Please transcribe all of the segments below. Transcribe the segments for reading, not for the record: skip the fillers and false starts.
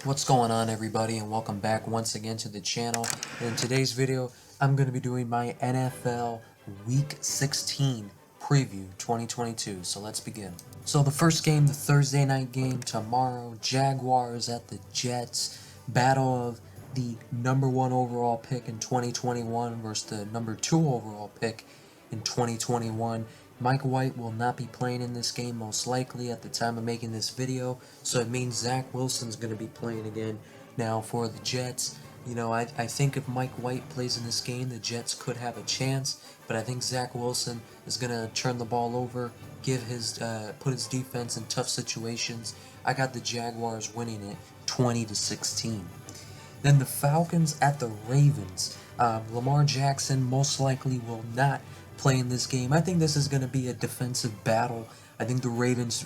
What's going on, everybody, and welcome back once again to the channel. In today's video, I'm going to be doing my NFL Week 16 preview 2022. So let's begin. So the first game, the Thursday night game tomorrow, Jaguars at the Jets. Battle of the #1 overall pick in 2021 versus the #2 overall pick in 2021. Mike White will not be playing in this game most likely at the time of making this video, so it means Zach Wilson's going to be playing again. Now for the Jets, I think if Mike White plays in this game, the Jets could have a chance, but I think Zach Wilson is going to turn the ball over, put his defense in tough situations. I got the Jaguars winning it 20-16. Then the Falcons at the Ravens. Lamar Jackson most likely will not play in this game. I think this is going to be a defensive battle. I think the Ravens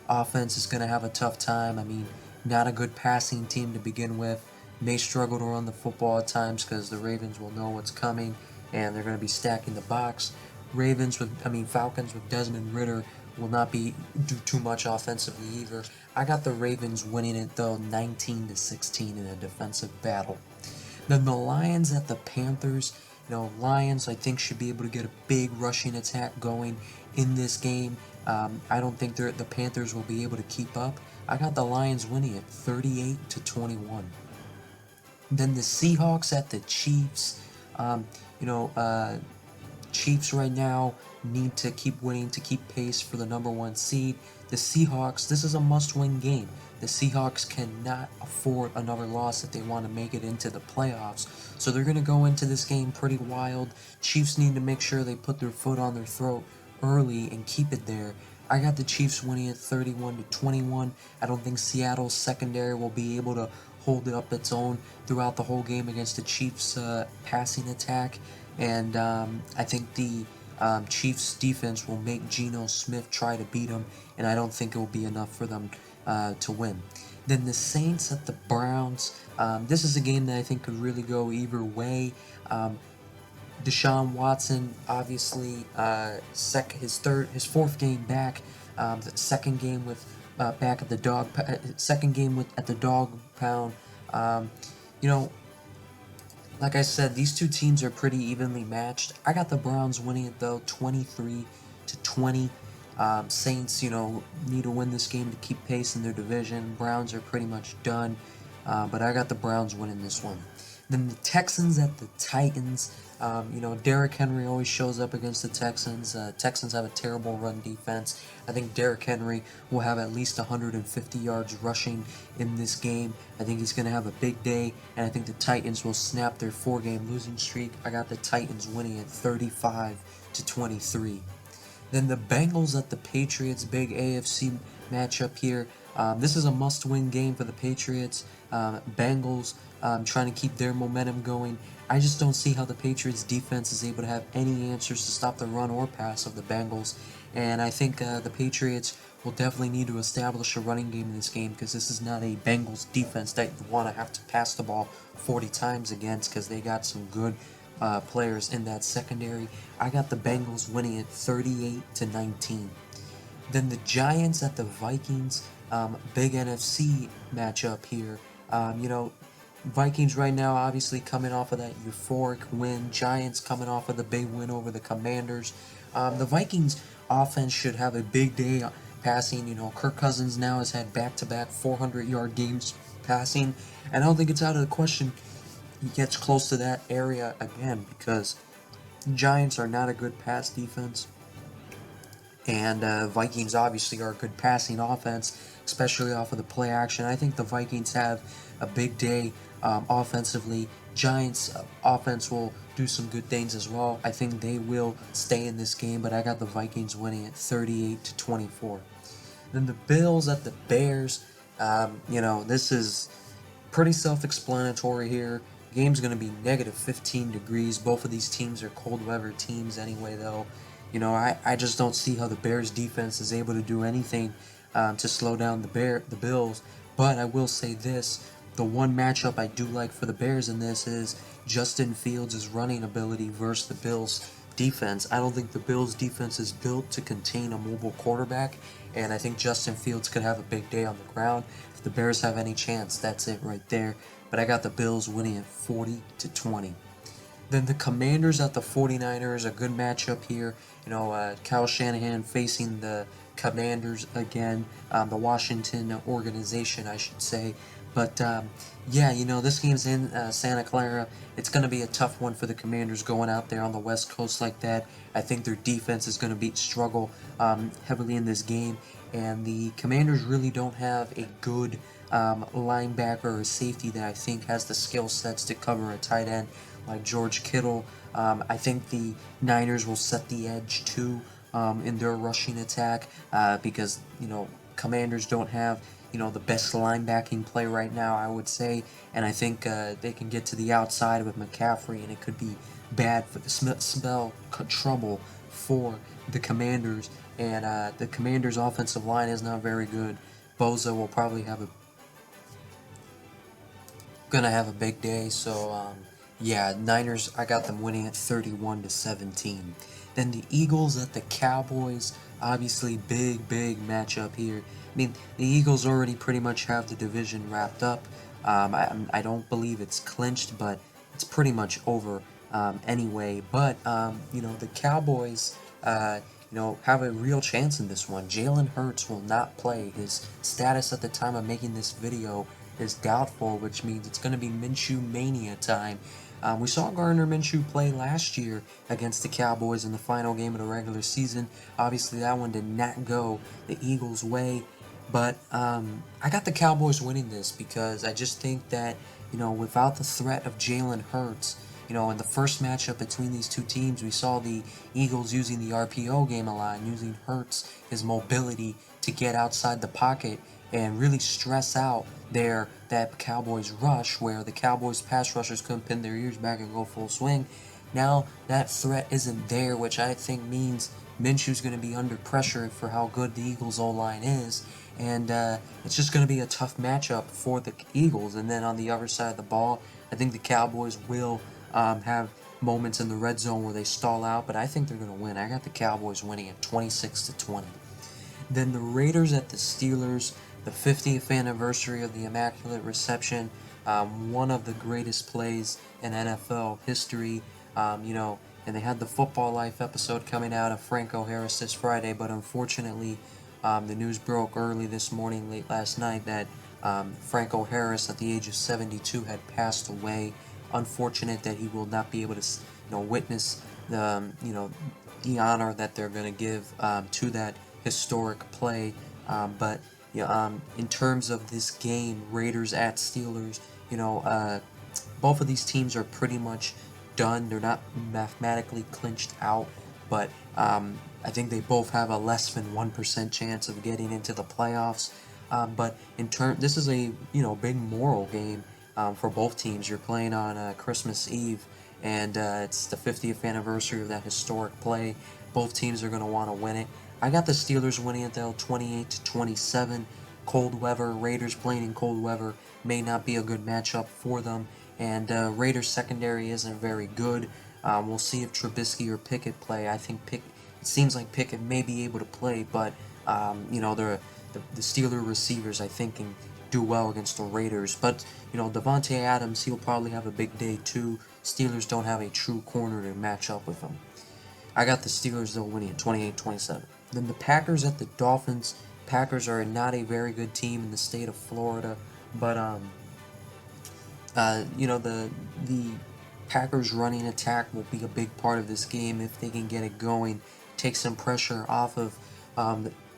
offense is going to have a tough time. I mean, not a good passing team to begin with. May struggle to run the football at times because the Ravens will know what's coming and they're going to be stacking the box. Falcons with Desmond Ridder will not do too much offensively either. I got the Ravens winning it though 19-16 in a defensive battle. Then the Lions at the Panthers. Lions I think should be able to get a big rushing attack going in this game. I don't think the Panthers will be able to keep up. I got the Lions winning it 38-21. Then the Seahawks at the Chiefs. Chiefs right now need to keep winning to keep pace for the #1 seed. The Seahawks, this is a must-win game. The Seahawks cannot afford another loss if they want to make it into the playoffs. So they're going to go into this game pretty wild. Chiefs need to make sure they put their foot on their throat early and keep it there. I got the Chiefs winning it 31-21. I don't think Seattle's secondary will be able to hold up its own throughout the whole game against the Chiefs' passing attack. And I think the Chiefs defense will make Geno Smith try to beat them, and I don't think it will be enough for them to win. Then the Saints at the Browns. This is a game that I think could really go either way. Deshaun Watson, obviously, his fourth game back. The second game with back at the at the dog pound. Like I said, these two teams are pretty evenly matched. I got the Browns winning it though, 23-20. Saints, need to win this game to keep pace in their division. Browns are pretty much done, but I got the Browns winning this one. Then the Texans at the Titans. Derrick Henry always shows up against the Texans. Texans have a terrible run defense. I think Derrick Henry will have at least 150 yards rushing in this game. I think he's going to have a big day, and I think the Titans will snap their 4-game losing streak. I got the Titans winning at 35-23. Then the Bengals at the Patriots, big AFC matchup here. This is a must-win game for the Patriots. Bengals trying to keep their momentum going. I just don't see how the Patriots defense is able to have any answers to stop the run or pass of the Bengals. And I think the Patriots will definitely need to establish a running game in this game, because this is not a Bengals defense that you want to have to pass the ball 40 times against, because they got some good players in that secondary. I got the Bengals winning it 38-19. Then the Giants at the Vikings. Big NFC matchup here. Vikings right now obviously coming off of that euphoric win. Giants coming off of the big win over the Commanders. The Vikings offense should have a big day passing. Kirk Cousins now has had back-to-back 400-yard games passing, and I don't think it's out of the question he gets close to that area again, because Giants are not a good pass defense, and Vikings obviously are a good passing offense, especially off of the play action. I think the Vikings have a big day offensively. Giants offense will do some good things as well. I think they will stay in this game, but I got the Vikings winning at 38-24. Then the Bills at the Bears. This is pretty self-explanatory here. Game's going to be negative 15 degrees. Both of these teams are cold weather teams anyway, though. I just don't see how the Bears defense is able to do anything to slow down the Bills. But I will say this: the one matchup I do like for the Bears in this is Justin Fields' running ability versus the Bills' defense. I don't think the Bills' defense is built to contain a mobile quarterback, and I think Justin Fields could have a big day on the ground. If the Bears have any chance, that's it right there. But I got the Bills winning at 40-20. Then the Commanders at the 49ers, a good matchup here. Kyle Shanahan facing the Commanders again, the Washington organization, I should say. But yeah, this game's in Santa Clara. It's going to be a tough one for the Commanders going out there on the West Coast like that. I think their defense is going to struggle heavily in this game, and the Commanders really don't have a good linebacker or safety that I think has the skill sets to cover a tight end like George Kittle. I think the Niners will set the edge too in their rushing attack because Commanders don't have the best linebacking play right now, I would say, and I think they can get to the outside with McCaffrey, and it could be bad for the spell trouble for the Commanders. And the Commanders' offensive line is not very good. Bosa will probably gonna have a big day. So yeah, Niners, I got them winning at 31-17. Then the Eagles at the Cowboys, obviously big matchup here. I mean, the Eagles already pretty much have the division wrapped up. I don't believe it's clinched, but it's pretty much over anyway. But the Cowboys have a real chance in this one. Jalen Hurts will not play. His status at the time of making this video is doubtful, which means it's going to be Minshew Mania time. We saw Gardner Minshew play last year against the Cowboys in the final game of the regular season. Obviously, that one did not go the Eagles' way, but I got the Cowboys winning this because I just think that, without the threat of Jalen Hurts, in the first matchup between these two teams, we saw the Eagles using the RPO game a lot, using Hurts, his mobility, to get outside the pocket and really stress out that Cowboys rush, where the Cowboys pass rushers couldn't pin their ears back and go full swing. Now that threat isn't there, which I think means Minshew's going to be under pressure for how good the Eagles' O-line is, and it's just going to be a tough matchup for the Eagles. And then on the other side of the ball, I think the Cowboys will have moments in the red zone where they stall out, but I think they're going to win. I got the Cowboys winning at 26-20. Then the Raiders at the Steelers, the 50th anniversary of the Immaculate Reception, one of the greatest plays in NFL history. And they had the Football Life episode coming out of Franco Harris this Friday, but unfortunately, the news broke early this morning, late last night, that Franco Harris, at the age of 72, had passed away. Unfortunate that he will not be able to, witness the honor that they're going to give to that historic play. But in terms of this game, Raiders at Steelers, both of these teams are pretty much done. They're not mathematically clinched out, but I think they both have a less than 1% chance of getting into the playoffs. But this is a big moral game for both teams. You're playing on Christmas Eve, and it's the 50th anniversary of that historic play. Both teams are going to want to win it. I got the Steelers winning it though, 28-27. Cold weather, Raiders playing in cold weather may not be a good matchup for them, and Raiders secondary isn't very good. We'll see if Trubisky or Pickett play. I think it seems like Pickett may be able to play, but the Steeler receivers, I think, can do well against the Raiders. But Davante Adams, he'll probably have a big day too. Steelers don't have a true corner to match up with him. I got the Steelers though winning at 28-27. Then the Packers at the Dolphins. Packers are not a very good team in the state of Florida, but the Packers running attack will be a big part of this game if they can get it going, take some pressure off of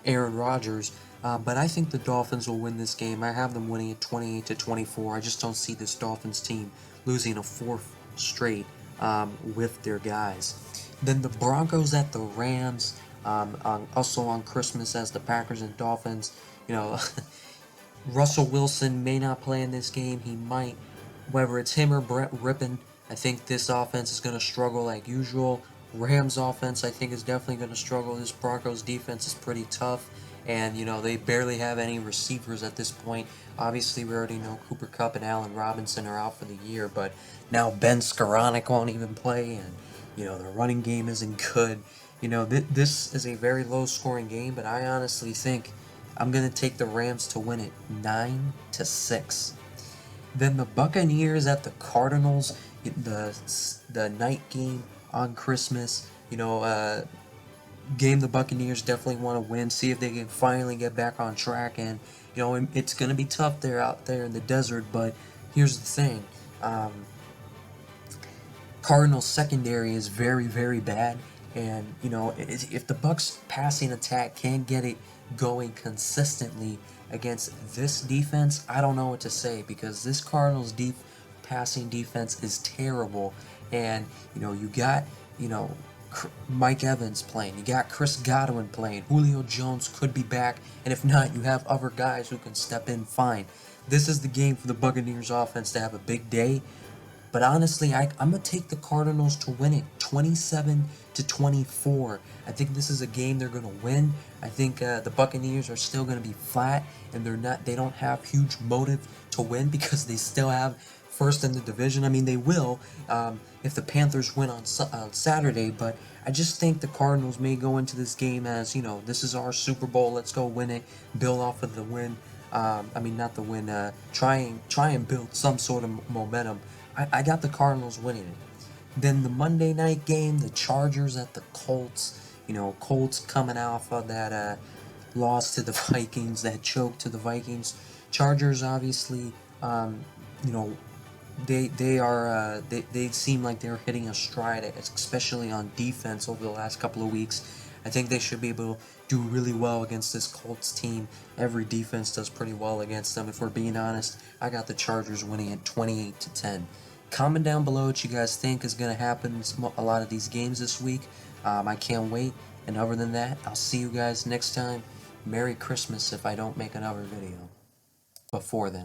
Aaron Rodgers. But I think the Dolphins will win this game. I have them winning at 28-24. I just don't see this Dolphins team losing a fourth straight with their guys. Then the Broncos at the Rams, also on Christmas as the Packers and Dolphins. Russell Wilson may not play in this game. He might. Whether it's him or Brett Rippon, I think this offense is going to struggle like usual. Rams offense, I think, is definitely going to struggle. This Broncos defense is pretty tough, and they barely have any receivers at this point. Obviously, we already know Cooper Kupp and Allen Robinson are out for the year, but now Ben Skoranek won't even play, and their running game isn't good. You know, this is a very low-scoring game, but I honestly think I'm gonna take the Rams to win it 9-6. Then the Buccaneers at the Cardinals, the night game on Christmas. Game the Buccaneers definitely want to win, see if they can finally get back on track. And it's going to be tough there out there in the desert. But here's the thing: um, Cardinals secondary is very, very bad, and if the Bucks passing attack can't get it going consistently against this defense, I don't know what to say, because this Cardinals passing defense is terrible. And you got Mike Evans playing, you got Chris Godwin playing, Julio Jones could be back, and if not, you have other guys who can step in fine. This is the game for the Buccaneers offense to have a big day. But honestly, I'm gonna take the Cardinals to win it, 27-24. I think this is a game they're gonna win. I think the Buccaneers are still gonna be flat, and they don't have huge motive to win because they still have first in the division. I mean, they will if the Panthers win on Saturday. But I just think the Cardinals may go into this game as, this is our Super Bowl. Let's go win it, build off of the win. I mean, not the win. Try and build some sort of momentum. I got the Cardinals winning it. Then the Monday night game, the Chargers at the Colts. Colts coming off of that loss to the Vikings, that choke to the Vikings. Chargers obviously, you know, they seem like they're hitting a stride, especially on defense over the last couple of weeks. I think they should be able to do really well against this Colts team. Every defense does pretty well against them. If we're being honest, I got the Chargers winning at 28-10. Comment down below what you guys think is going to happen in a lot of these games this week. I can't wait. And other than that, I'll see you guys next time. Merry Christmas if I don't make another video before then.